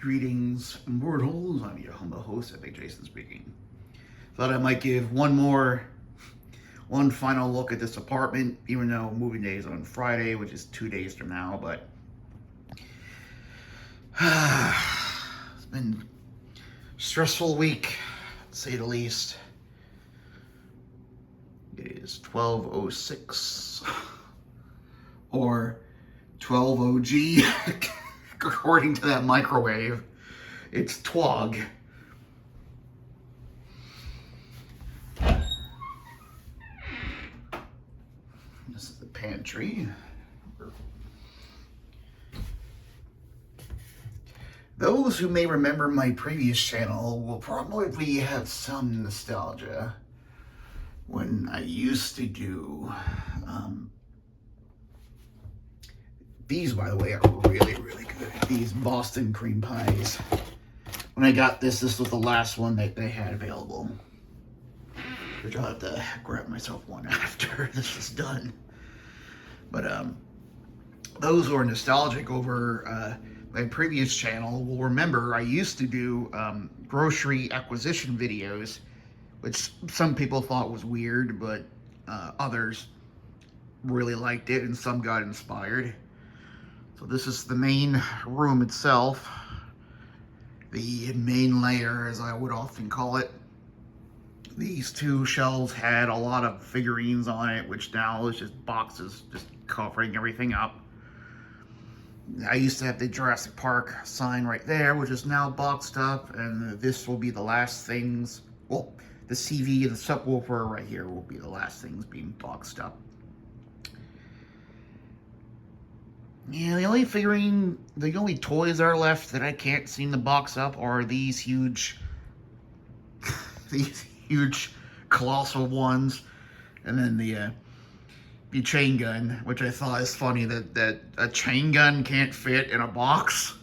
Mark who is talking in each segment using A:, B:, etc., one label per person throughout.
A: Greetings, mortals. I'm your humble host, Epic Jason speaking. Thought I might give one final look at this apartment, even though moving day is on Friday, which is 2 days from now, but it's been a stressful week, to say the least. It is 12:06 or 12 G according to that microwave. It's twog. This is the pantry. Those who may remember my previous channel will probably have some nostalgia when I used to do these, by the way, are really good. These Boston cream pies. When I got this was the last one that they had available. Which I'll have to grab myself one after this is done. But those who are nostalgic over my previous channel will remember I used to do grocery acquisition videos, which some people thought was weird, but others really liked it and some got inspired. So this is the main room itself, the main layer, as I would often call it. These two shelves had a lot of figurines on it, which now is just boxes just covering everything up. I used to have the Jurassic Park sign right there, which is now boxed up, and this will be the last things. Well, the CV and the subwoofer right here will be the last things being boxed up. Yeah, the only toys that are left that I can't seem to box up are these huge, colossal ones, and then the chain gun, which I thought is funny that a chain gun can't fit in a box.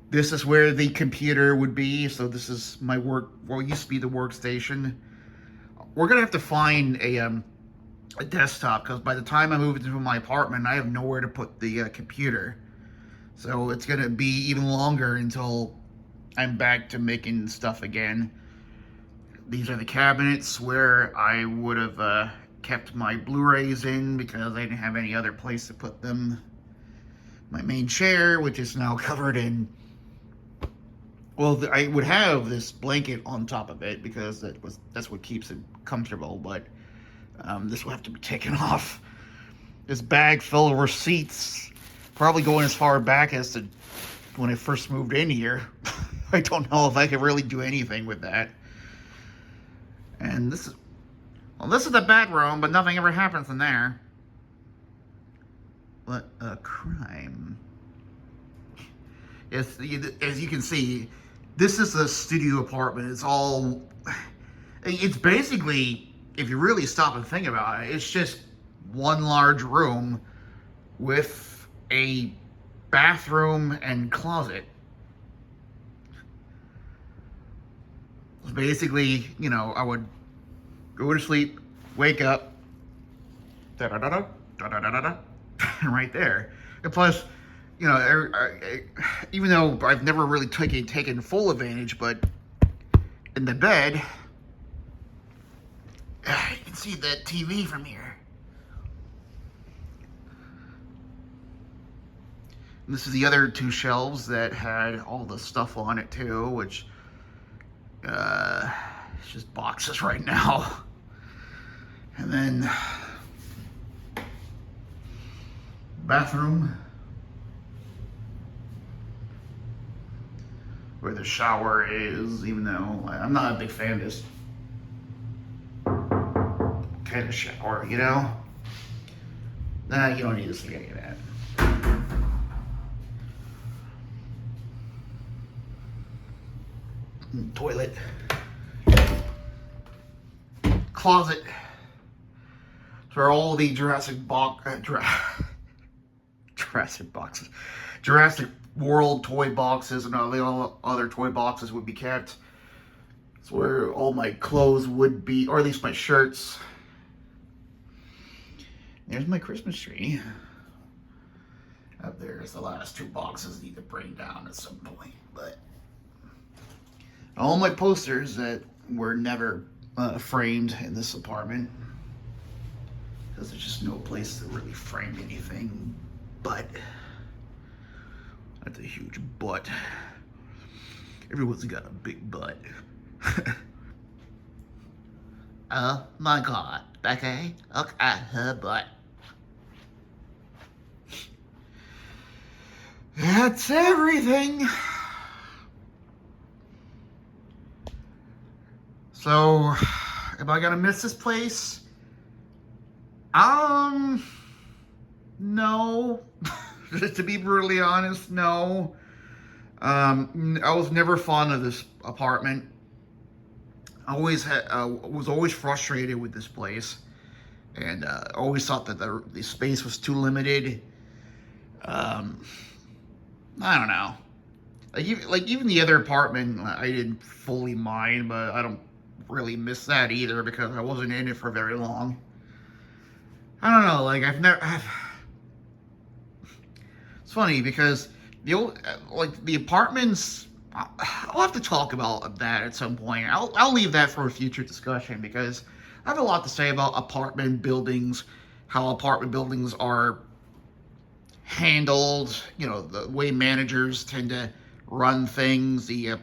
A: This is where the computer would be, so this is my used to be the workstation. We're gonna have to find a desktop, because by the time I move into my apartment, I have nowhere to put the computer. So it's gonna be even longer until I'm back to making stuff again. These are the cabinets where I would have kept my Blu-rays in, because I didn't have any other place to put them. My main chair, which is now covered in, well, I would have this blanket on top of it because that's what keeps it comfortable, but this will have to be taken off. This bag full of receipts, probably going as far back as to when I first moved in here. I don't know if I could really do anything with that. And this is the bedroom, but nothing ever happens in there. What a crime. As you can see, this is a studio apartment. It's basically, if you really stop and think about it, it's just one large room with a bathroom and closet. Basically, I would go to sleep, wake up, da-da-da-da, da-da-da-da-da, right there. And plus, even though I've never really taken full advantage, but in the bed, you can see that TV from here. And this is the other two shelves that had all the stuff on it too, which it's just boxes right now. And then bathroom, where the shower is, even though I'm not a big fan of this kind of shower, Nah, you don't need to see any of that. Toilet. Closet. For all the Jurassic World toy boxes and all the other toy boxes would be kept. It's where all my clothes would be, or at least my shirts. There's my Christmas tree. there's the last 2 boxes need to bring down at some point. But all my posters that were never framed in this apartment, because there's just no place to really frame anything. But that's a huge butt. Everyone's got a big butt. Oh my God, Becky, look at her butt. That's everything. So, am I gonna miss this place? No. To be brutally honest, no. I was never fond of this apartment. I was always frustrated with this place, and always thought that the space was too limited. I don't know. Even the other apartment, I didn't fully mind, but I don't really miss that either because I wasn't in it for very long. I don't know. It's funny because the apartments. I'll have to talk about that at some point. I'll leave that for a future discussion because I have a lot to say about apartment buildings, how apartment buildings are handled, the way managers tend to run things, the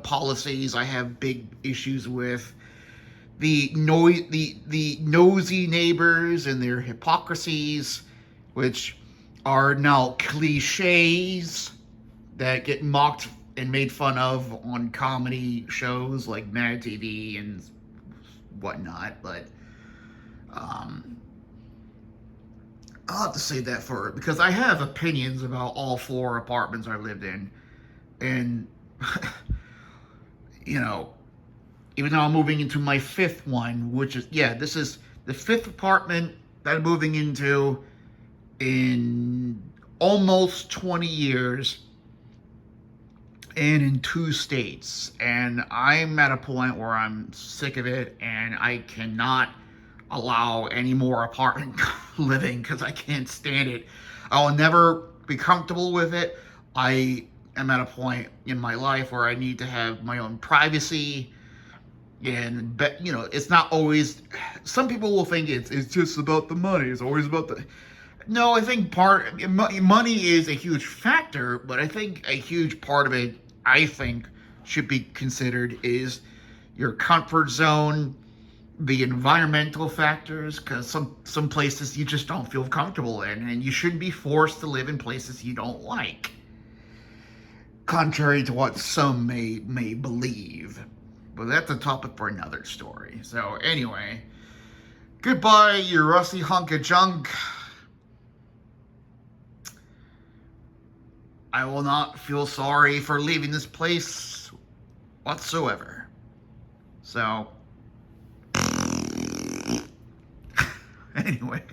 A: policies I have big issues with, the nosy neighbors and their hypocrisies, which are now cliches that get mocked and made fun of on comedy shows like Mad TV and whatnot. But I'll have to say that because I have opinions about all 4 apartments I lived in, and even though I'm moving into my 5th one, which is this is the 5th apartment that I'm moving into in almost 20 years. And in 2 states, and I'm at a point where I'm sick of it, and I cannot allow any more apartment living because I can't stand it. I will never be comfortable with it. I am at a point in my life where I need to have my own privacy, and it's not always. Some people will think it's just about the money. It's always about the. No, I think money is a huge factor, but I think a huge part of it, should be considered is your comfort zone, the environmental factors, because some places you just don't feel comfortable in, and you shouldn't be forced to live in places you don't like, contrary to what some may believe. But that's a topic for another story. So anyway, goodbye, you rusty hunk of junk. I will not feel sorry for leaving this place whatsoever. So, anyway,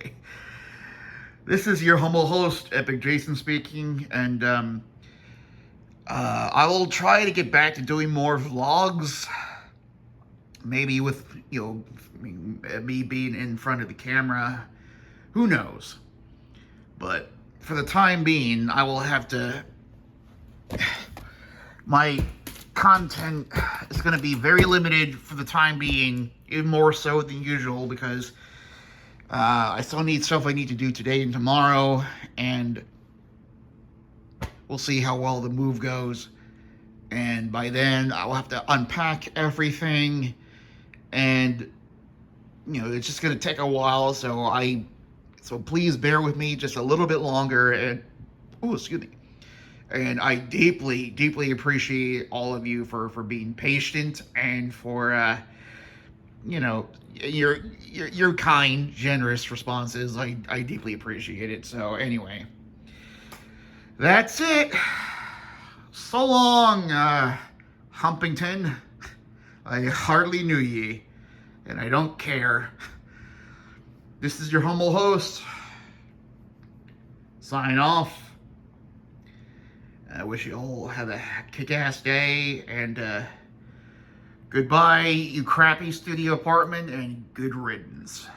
A: this is your humble host, Epic Jason speaking, and I will try to get back to doing more vlogs, maybe with, me being in front of the camera. Who knows? But for the time being, I will have to. My content is going to be very limited for the time being, even more so than usual, because I still need stuff I need to do today and tomorrow, and we'll see how well the move goes. And by then, I will have to unpack everything, and it's just going to take a while. So please bear with me just a little bit longer. And excuse me. And I deeply, deeply appreciate all of you for being patient and for your kind, generous responses. I deeply appreciate it. So anyway, that's it. So long, Humpington. I hardly knew ye, and I don't care. This is your humble host. Sign off. I wish you all have a kick-ass day, and goodbye, you crappy studio apartment, and good riddance.